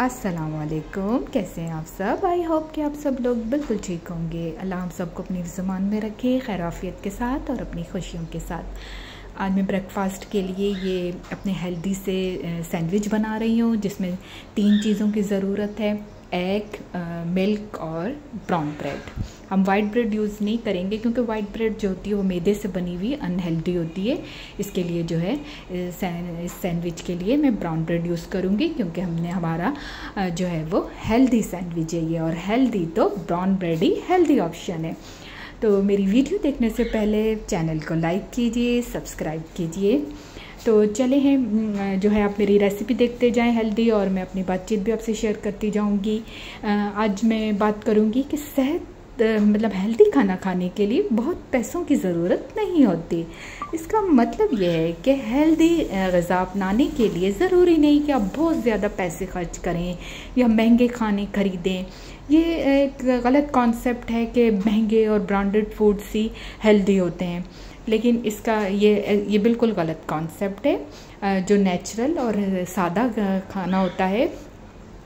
अस्सलाम वालेकुम। कैसे हैं आप सब? आई होप कि आप सब लोग बिल्कुल ठीक होंगे। अल्लाह हम सबको अपनी ज़ुबान में रखे खैराफियत के साथ और अपनी खुशियों के साथ। आज मैं ब्रेकफास्ट के लिए ये अपने हेल्दी से सैंडविच बना रही हूँ, जिसमें 3 चीज़ों की ज़रूरत है: एग, मिल्क और ब्राउन ब्रेड। हम वाइट ब्रेड यूज़ नहीं करेंगे क्योंकि वाइट ब्रेड जो होती है वो मैदे से बनी हुई अनहेल्दी होती है। इसके लिए जो है इस सैंडविच के लिए मैं ब्राउन ब्रेड यूज़ करूँगी, क्योंकि हमने हमारा जो है वो हेल्दी सैंडविच है ये, और हेल्दी तो ब्राउन ब्रेड ही हेल्दी ऑप्शन है। तो मेरी वीडियो देखने से पहले चैनल को लाइक कीजिए, सब्सक्राइब कीजिए। तो चले हैं जो है आप मेरी रेसिपी देखते जाएं हेल्दी, और मैं अपनी बातचीत भी आपसे शेयर करती जाऊंगी। आज मैं बात करूंगी कि सेहत मतलब हेल्दी खाना खाने के लिए बहुत पैसों की ज़रूरत नहीं होती। इसका मतलब यह है कि हेल्दी ग़िज़ा अपनाने के लिए ज़रूरी नहीं कि आप बहुत ज़्यादा पैसे खर्च करें या महंगे खाने खरीदें। ये एक गलत कॉन्सेप्ट है कि महंगे और ब्रांडेड फूड्स ही हेल्दी होते हैं, लेकिन इसका ये बिल्कुल गलत कॉन्सेप्ट है। जो नेचुरल और सादा खाना होता है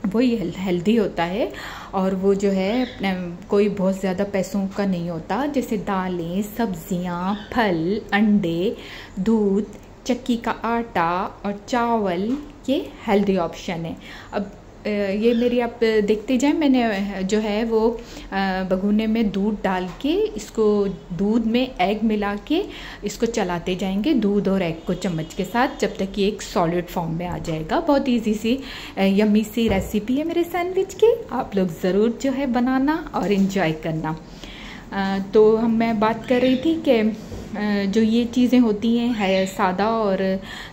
वही हेल्दी होता है, और वो जो है कोई बहुत ज़्यादा पैसों का नहीं होता। जैसे दालें, सब्जियां, फल, अंडे, दूध, चक्की का आटा और चावल, ये हेल्दी ऑप्शन है। अब ये मेरी आप देखते जाएं, मैंने जो है वो भगोने में दूध डाल के इसको दूध में एग मिला के इसको चलाते जाएंगे, दूध और एग को चम्मच के साथ, जब तक ये एक सॉलिड फॉर्म में आ जाएगा। बहुत इजी सी यम्मी सी रेसिपी है मेरे सैंडविच की। आप लोग ज़रूर जो है बनाना और इन्जॉय करना। तो मैं बात कर रही थी कि जो ये चीज़ें होती हैं सादा और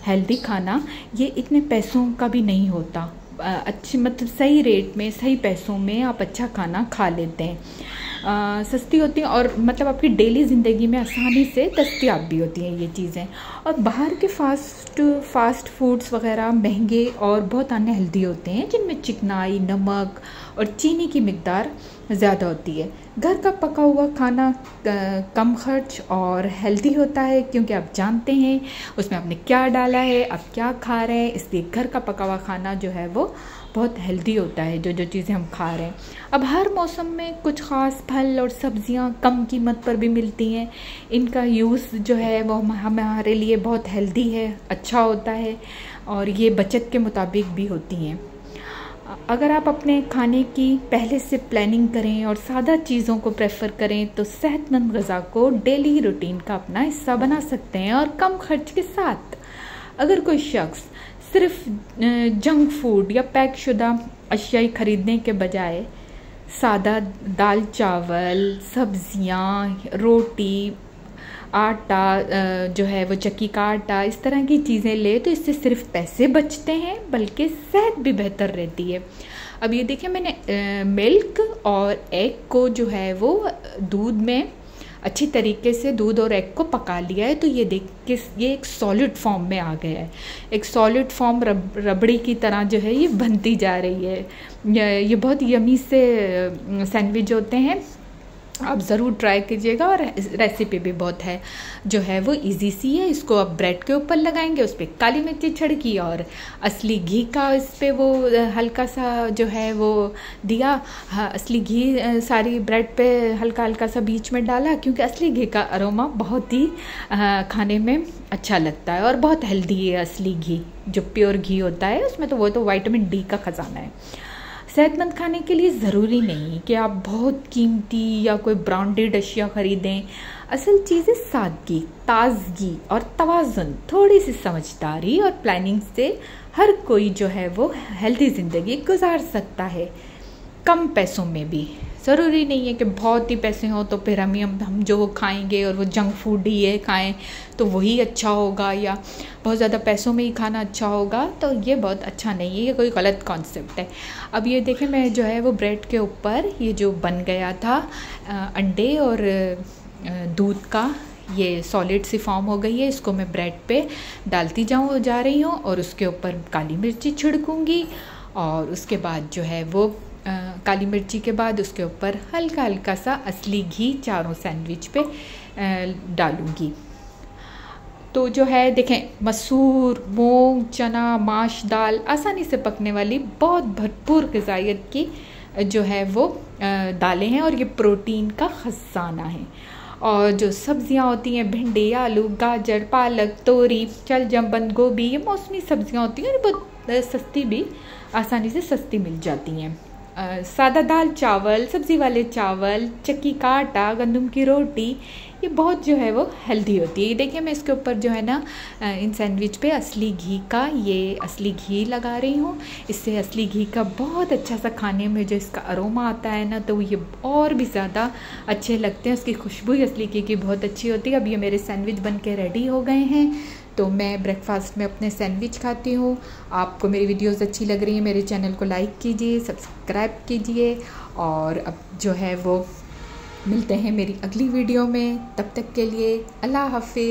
हेल्दी खाना, ये इतने पैसों का भी नहीं होता। अच्छी मतलब सही रेट में, सही पैसों में आप अच्छा खाना खा लेते हैं। सस्ती होती हैं और मतलब आपकी डेली ज़िंदगी में आसानी से दस्तयाब भी होती हैं ये चीज़ें। और बाहर के फास्ट फूड्स वगैरह महंगे और बहुत अनहेल्दी होते हैं, जिनमें चिकनाई, नमक और चीनी की मिकदार ज़्यादा होती है। घर का पका हुआ खाना कम खर्च और हेल्दी होता है, क्योंकि आप जानते हैं उसमें आपने क्या डाला है, आप क्या खा रहे हैं। इसलिए घर का पका हुआ खाना जो है वो बहुत हेल्दी होता है, जो चीज़ें हम खा रहे हैं। अब हर मौसम में कुछ ख़ास फल और सब्जियां कम कीमत पर भी मिलती हैं। इनका यूज़ जो है वो हमारे लिए बहुत हेल्दी है, अच्छा होता है, और ये बचत के मुताबिक भी होती हैं। अगर आप अपने खाने की पहले से प्लानिंग करें और सादा चीज़ों को प्रेफर करें, तो सेहतमंद ग़िज़ा को डेली रूटीन का अपना हिस्सा बना सकते हैं, और कम खर्च के साथ। अगर कोई शख्स सिर्फ जंक फूड या पैक शुदा अशिया खरीदने के बजाय सादा दाल, चावल, सब्जियां, रोटी, आटा जो है वो चक्की का आटा, इस तरह की चीज़ें ले, तो इससे सिर्फ पैसे बचते हैं बल्कि सेहत भी बेहतर रहती है। अब ये देखिए, मैंने मिल्क और एग को जो है वो दूध में अच्छी तरीके से दूध और एग को पका लिया है। तो ये देख के ये एक सॉलिड फॉर्म में आ गया है। एक सॉलिड फॉर्म रबड़ी की तरह जो है ये बनती जा रही है। ये बहुत यमी से सैंडविच होते हैं, आप ज़रूर ट्राई कीजिएगा। और रेसिपी भी बहुत है जो है वो इजी सी है। इसको आप ब्रेड के ऊपर लगाएंगे, उस पर काली मिर्ची छिड़की और असली घी का इस पर वो हल्का सा जो है वो दिया। असली घी सारी ब्रेड पे हल्का हल्का सा बीच में डाला, क्योंकि असली घी का अरोमा बहुत ही खाने में अच्छा लगता है और बहुत हेल्दी है। असली घी जो प्योर घी होता है उसमें तो वो तो विटामिन डी का ख़जाना है। सेहतमंद खाने के लिए ज़रूरी नहीं कि आप बहुत कीमती या कोई ब्रांडेड अशिया ख़रीदें। असल चीज़ है सादगी, ताजगी और तवाज़ुन। थोड़ी सी समझदारी और प्लानिंग से हर कोई जो है वो हेल्दी ज़िंदगी गुजार सकता है, कम पैसों में भी। ज़रूरी नहीं है कि बहुत ही पैसे हों तो फिर हम जो वो खाएंगे और वो जंक फूड ही है खाएं तो वही अच्छा होगा, या बहुत ज़्यादा पैसों में ही खाना अच्छा होगा, तो ये बहुत अच्छा नहीं है। ये कोई गलत कॉन्सेप्ट है। अब ये देखें, मैं जो है वो ब्रेड के ऊपर ये जो बन गया था अंडे और दूध का, ये सॉलिड सी फॉर्म हो गई है। इसको मैं ब्रेड पे डालती जा रही हूँ और उसके ऊपर काली मिर्ची छिड़कूँगी, और उसके बाद जो है वो काली मिर्ची के बाद उसके ऊपर हल्का हल्का सा असली घी चारों सैंडविच पे डालूँगी। तो जो है देखें, मसूर, मूंग, चना, माश दाल आसानी से पकने वाली बहुत भरपूर ग़िज़ाइयत की जो है वो दालें हैं और ये प्रोटीन का ख़जाना है। और जो सब्ज़ियाँ होती हैं, भिंडी, आलू, गाजर, पालक, तोरी, शलजम, बंद गोभी, ये मौसमी सब्ज़ियाँ होती हैं, बहुत सस्ती भी, आसानी से सस्ती मिल जाती हैं। सादा दाल चावल, सब्ज़ी वाले चावल, चक्की का आटा, गंदम की रोटी, ये बहुत जो है वो हेल्दी होती है। ये देखिए मैं इसके ऊपर जो है ना इन सैंडविच पे असली घी का, ये असली घी लगा रही हूँ। इससे असली घी का बहुत अच्छा सा खाने में जो इसका अरोमा आता है ना, तो ये और भी ज़्यादा अच्छे लगते हैं। उसकी खुशबू असली घी की बहुत अच्छी होती है। अब ये मेरे सैंडविच बन के रेडी हो गए हैं, तो मैं ब्रेकफास्ट में अपने सैंडविच खाती हूँ। आपको मेरी वीडियोस अच्छी लग रही हैं, मेरे चैनल को लाइक कीजिए, सब्सक्राइब कीजिए। और अब जो है वो मिलते हैं मेरी अगली वीडियो में, तब तक के लिए अल्लाह हाफ़िज़।